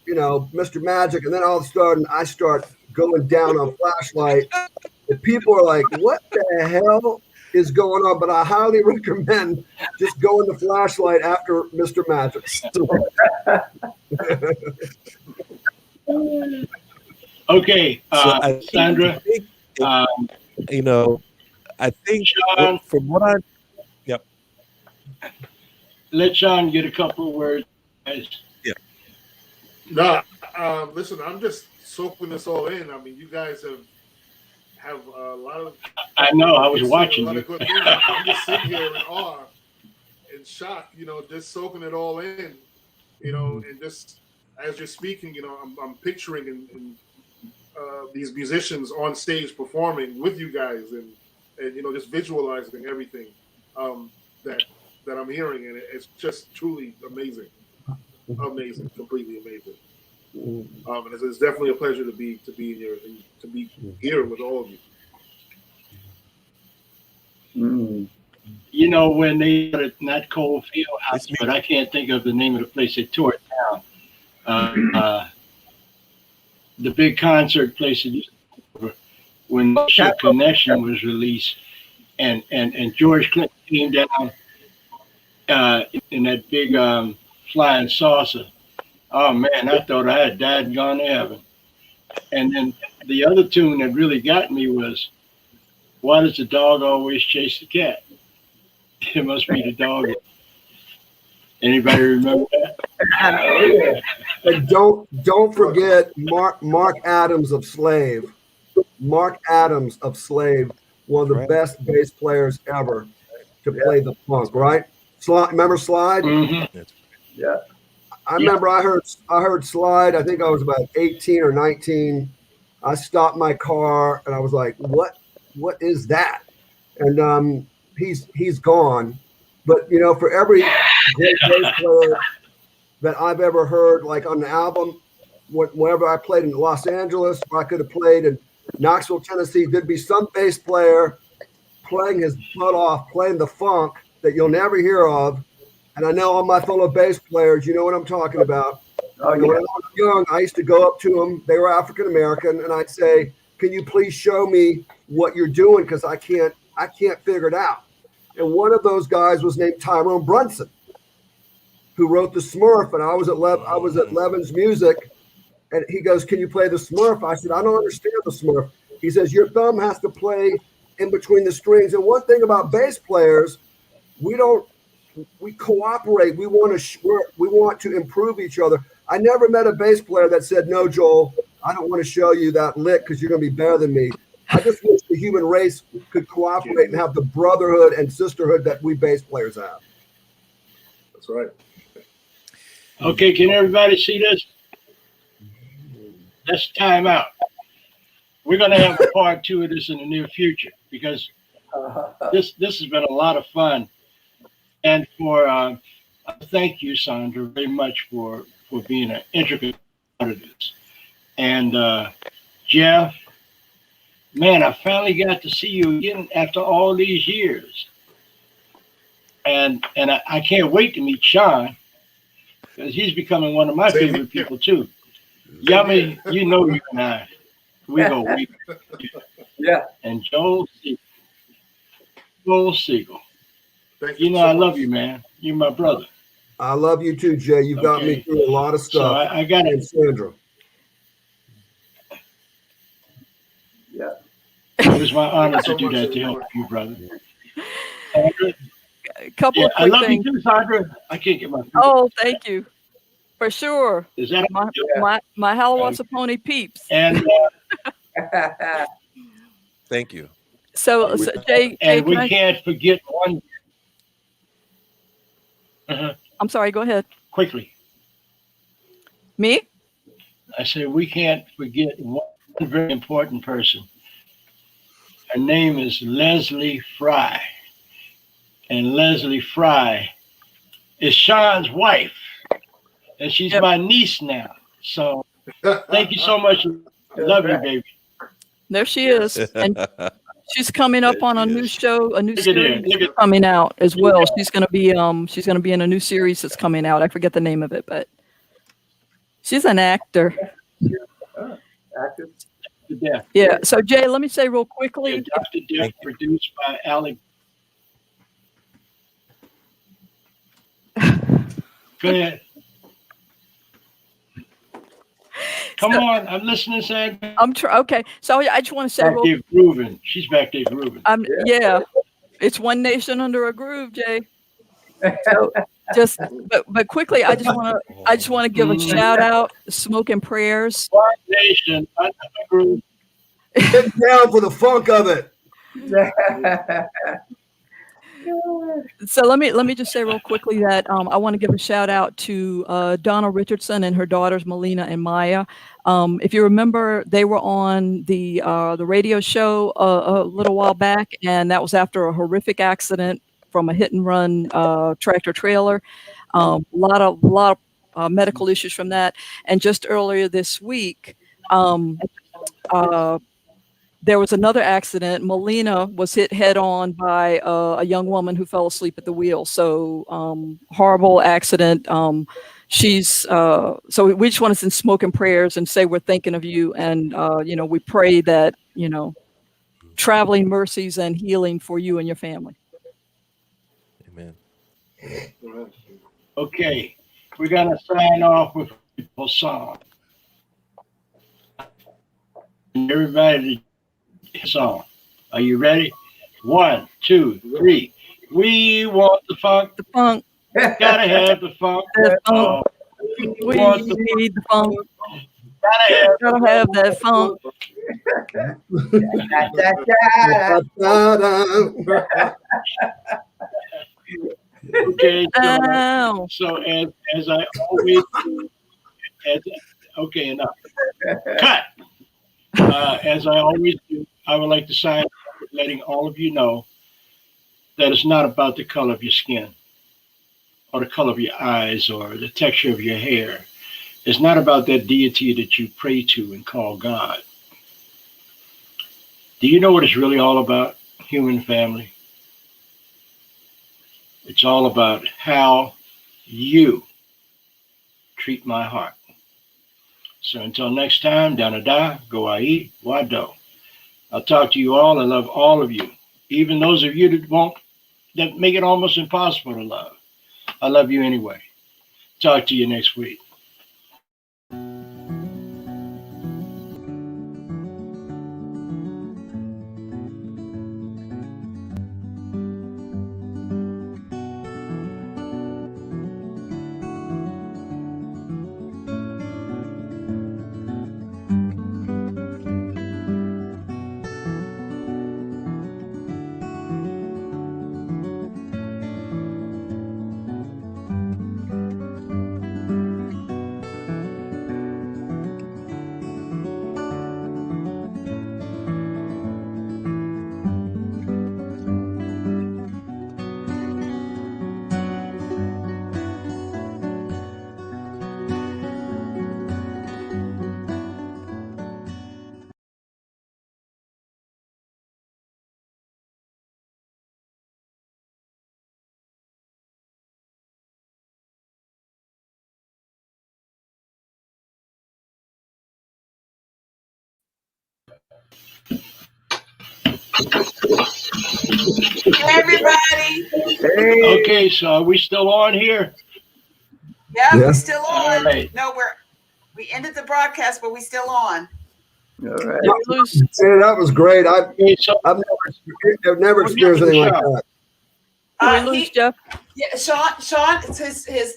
Mr. Magic, and then all of a sudden I start going down on Flashlight, and people are like, "What the hell is going on?" But I highly recommend just going to Flashlight after Mr. Magic. Okay, Sandra. I think Shawn, from what let Shawn get a couple of words. Yeah. No, listen, I'm just soaking this all in. I mean, you guys have a lot of. I know. I was watching you. Good things. I'm just sitting here in awe and shock. Just soaking it all in. And just as you're speaking, I'm picturing and these musicians on stage performing with you guys, and just visualizing everything that I'm hearing, and it's just truly amazing, completely amazing. And it's definitely a pleasure to be here with all of you. When they not Cold Field House, but I can't think of the name of the place. They tore it down. The big concert place when Ship Connection was released, and George Clinton came down in that big flying saucer. Oh man, I thought I had died and gone to heaven. And then the other tune that really got me was, "Why does the dog always chase the cat?" It must be the dog. Anybody remember that? And don't forget Mark Adams of Slave. Mark Adams of Slave, one of the best bass players ever to play the funk, right? Remember Slide? Mm-hmm. Yeah. I remember I heard Slide. I think I was about 18 or 19. I stopped my car and I was like, what is that? And he's gone. But for every great bass player that I've ever heard, like on the album. Whenever I played in Los Angeles, or I could have played in Knoxville, Tennessee, there'd be some bass player playing his butt off, playing the funk that you'll never hear of. And I know all my fellow bass players, you know what I'm talking about. Oh, You know, yeah. when I was young, I used to go up to them. They were African American, and I'd say, "Can you please show me what you're doing? Because I can't figure it out." And one of those guys was named Tyrone Brunson, who wrote the Smurf. And I was at Levin's Music, and he goes, "Can you play the Smurf?" I said, "I don't understand the Smurf." He says, "Your thumb has to play in between the strings." And one thing about bass players, we cooperate. We want to improve each other. I never met a bass player that said, "No, Joel, I don't want to show you that lick because you're going to be better than me." I just wish the human race could cooperate and have the brotherhood and sisterhood that we bass players have. That's right. Okay, can everybody see this? Let's time out. We're going to have a part 2 of this in the near future because this has been a lot of fun. And for thank you, Sandra, very much for being an intricate part of this. And Jeff, man, I finally got to see you again after all these years. And I can't wait to meet Shawn because he's becoming one of my favorite people too. Yummy, you know you and I, we go way back. Yeah. And Joel Segal. Thank You know, so I love much. you, man. You're my brother. I love you too, Jay. You got me Okay. through a lot of So stuff. I got And it. Sandra. Yeah. It was my honor so to do much, that to everyone. help you, brother. Sandra, A couple yeah, of I quick love things. you too, Sandra. I can't get my. Oh, thank you. For sure. Is that My Halawasaponi peeps. and Thank you. So Jay, and we can I- can't forget one. I'm sorry, go ahead. Quickly, Me? I said we can't forget one very important person. Her name is Leslie Fry, and Leslie Fry is Shawn's wife, and she's Yep. my niece now. So thank you so much. Love you, baby. There she is. And she's coming up on a new show, a new Look at there. series Look at coming out as well. She's gonna be in a new series that's coming out. I forget the name of it, but she's an actor. Active. Dr. Death. Yeah. So Jay, let me say real quickly. Dr. Death, produced by Alec. Go ahead. Come on, I'm listening, Sandra. Okay. So I just want to say Back real there grooving. She's back there grooving. yeah. It's one nation under a groove, Jay. So just but quickly, I just want to give a shout out, Smoke and Prayers. One nation under the groove. Get down for the funk of it. So let me just say real quickly that I want to give a shout out to Donna Richardson and her daughters Melina and Maya. If you remember, they were on the radio show a little while back, and that was after a horrific accident from a hit and run tractor trailer. A lot of medical issues from that. And just earlier this week, there was another accident. Melina was hit head on by a young woman who fell asleep at the wheel. So horrible accident. So we just want to send smoke and prayers and say we're thinking of you, and we pray that traveling mercies and healing for you and your family. Amen. Okay, we're gonna sign off with a song. Everybody, song. Are you ready? 1, 2, 3. We want the funk. The funk. Gotta have the funk. The funk. Oh, We want the need the funk. gotta have Gotta have that funk. Okay, Ow. so as I always do, okay, enough. Cut. As I always do, I would like to sign off with letting all of you know that it's not about the color of your skin or the color of your eyes or the texture of your hair. It's not about that deity that you pray to and call God. Do you know what it's really all about, human family? It's all about how you treat my heart. So until next time, Danada, Goai, Wado. I'll talk to you all. I love all of you. Even those of you that make it almost impossible to love. I love you anyway. Talk to you next week. Hey, everybody. Hey. Okay, so are we still on here? Yeah, Yeah. we're still on. All right. No, we ended the broadcast, but we're still on. All right. Did we lose? Hey, that was great. Okay, so I've never experienced anything like that. Did we lose Jeff? Yeah, Shawn,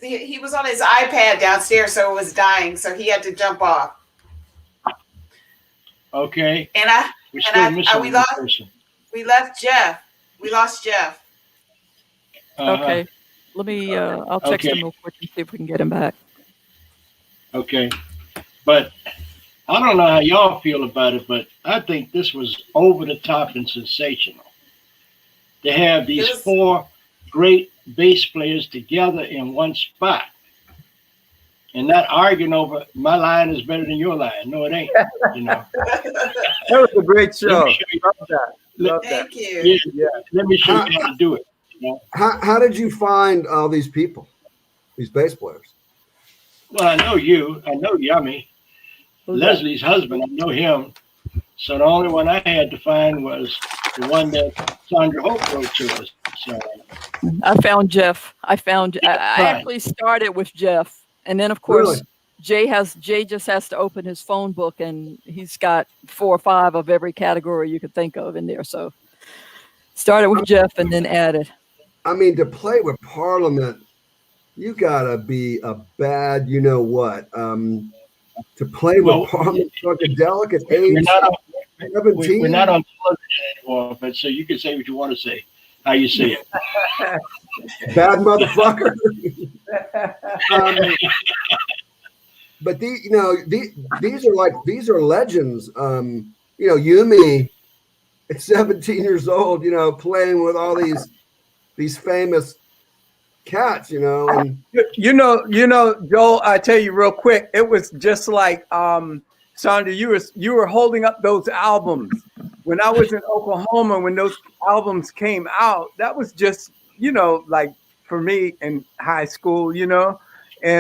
he was on his iPad downstairs, so it was dying, so he had to jump off. okay, And we're still missing we one lost. person. We left Jeff. We lost Jeff. Okay. Let me, I'll text Okay. him real quick and see if we can get him back. Okay, but I don't know how y'all feel about it, but I think this was over the top and sensational. To have these four great bass players together in one spot and not arguing over my line is better than your line. No, it ain't. You know. That was a great show. Let me show you. Love that. Love Thank that. you. Yeah, let me show you how to do it. You know? How did you find all these people, these bass players? Well, I know you. I know Yumi. Who's Leslie's husband. I know him. So the only one I had to find was the one that Sandra Hope wrote to us. So, I found Jeff. I Fine. actually started with Jeff. And then of course, Really? Jay just has to open his phone book and he's got 4 or 5 of every category you could think of in there. So started with Jeff and then added. I mean, to play with Parliament, you gotta be a bad, you know what? To play Well, with Parliament Funkadelic at age we're not on, 17. we're not on television anymore, but so you can say what you want to say, how you say it. Bad motherfucker. But these are legends. Yumi at 17 years old, playing with all these famous cats, and You know, Joel, I tell you real quick, it was just like Sandra, you were holding up those albums. When I was in Oklahoma, when those albums came out, that was just, like for me in high school, and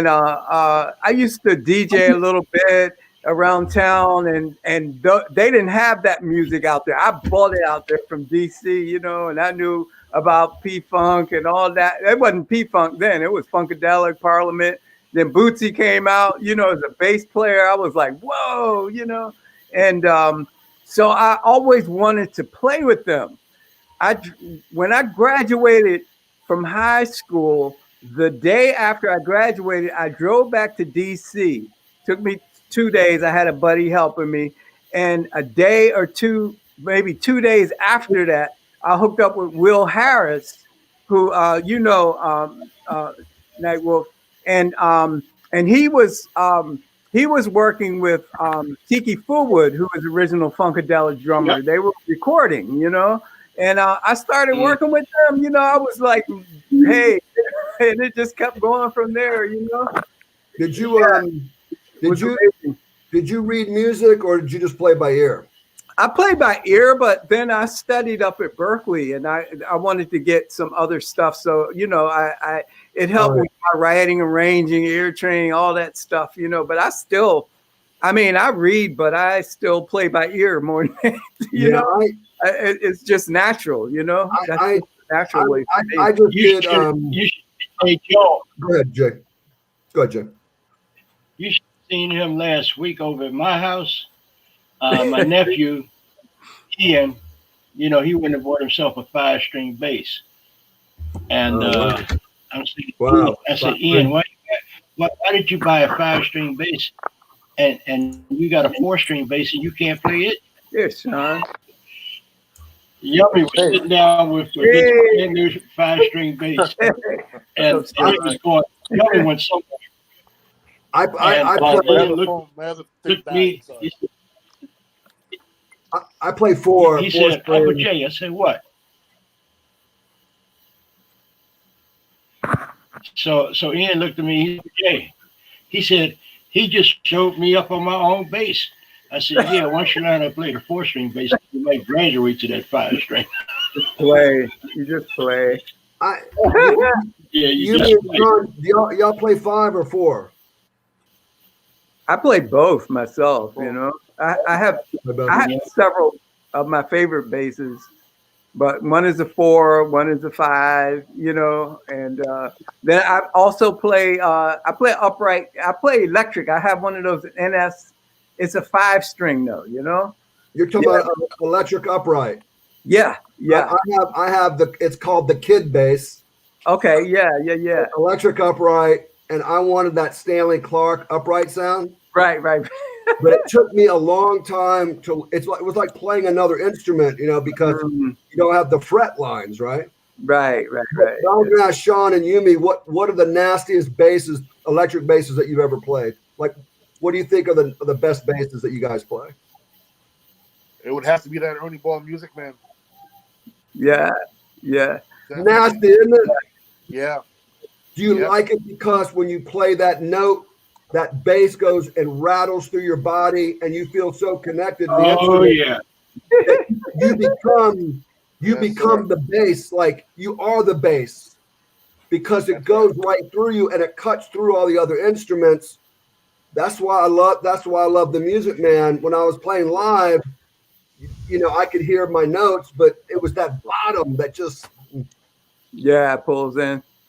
I used to DJ a little bit around town, and they didn't have that music out there. I bought it out there from DC, and I knew about P-Funk and all that. It wasn't P-Funk then. It was Funkadelic, Parliament. Then Bootsy came out, as a bass player. I was like, whoa, and so I always wanted to play with them. When I graduated from high school, the day after I graduated, I drove back to DC. Took me 2 days. I had a buddy helping me. And a day or two, maybe 2 days after that, I hooked up with Will Harris, who Nightwolf, and he was working with Tiki Fullwood, who was the original Funkadelic drummer. Yep. They were recording, and I started working with them. I was like, hey, and it just kept going from there, you know. Did you did you read music or did you just play by ear? I played by ear, but then I studied up at Berkeley, and I wanted to get some other stuff. So it helped with my writing, arranging, ear training, all that stuff, you know. But I read, but I still play by ear more than you know. It's just natural, you know. That's natural way. I just did. Hey, Joe. Go ahead, Jay. Go ahead, Jay. You should have seen him last week over at my house. My nephew, Ian, you know, he went and bought himself a 5-string bass. And I said, Ian, why did you buy a 5-string bass and you got a 4-string bass and you can't play it? Yes, Shawn. Yumi was sitting down with his brand new 5-string bass. And I was going, Yumi went somewhere. I play 4. He said, Uncle Jay. I said, what? So Ian looked at me. He said, Jay. He said, he just showed me up on my own bass. I said, yeah, once you learn how to play the 4-string bass, you might graduate to that 5-string. You just play. Y'all play 5 or 4? I play both myself, you know. I have several of my favorite basses, but one is a 4, one is a 5, you know, and then I also play I play upright, I play electric. I have one of those NS, it's a 5-string though, you know. You're talking about electric upright. Yeah. I have it's called the Kid bass. Okay, yeah. Electric upright, and I wanted that Stanley Clarke upright sound. Right. But it took me a long time it was like playing another instrument, you know, because you don't have the fret lines, right? Right. I was gonna ask Shawn and Yumi, what are the nastiest basses, electric basses that you've ever played? Like, what do you think are the best basses that you guys play? It would have to be that Ernie Ball Music Man. Yeah. Nasty, isn't it? Yeah. Do you like it because when you play that note, that bass goes and rattles through your body, and you feel so connected to the instrument? You become the bass, like you are the bass, because it goes right through you and it cuts through all the other instruments. That's why I love the Music Man. When I was playing live, you know, I could hear my notes, but it was that bottom that just pulls in.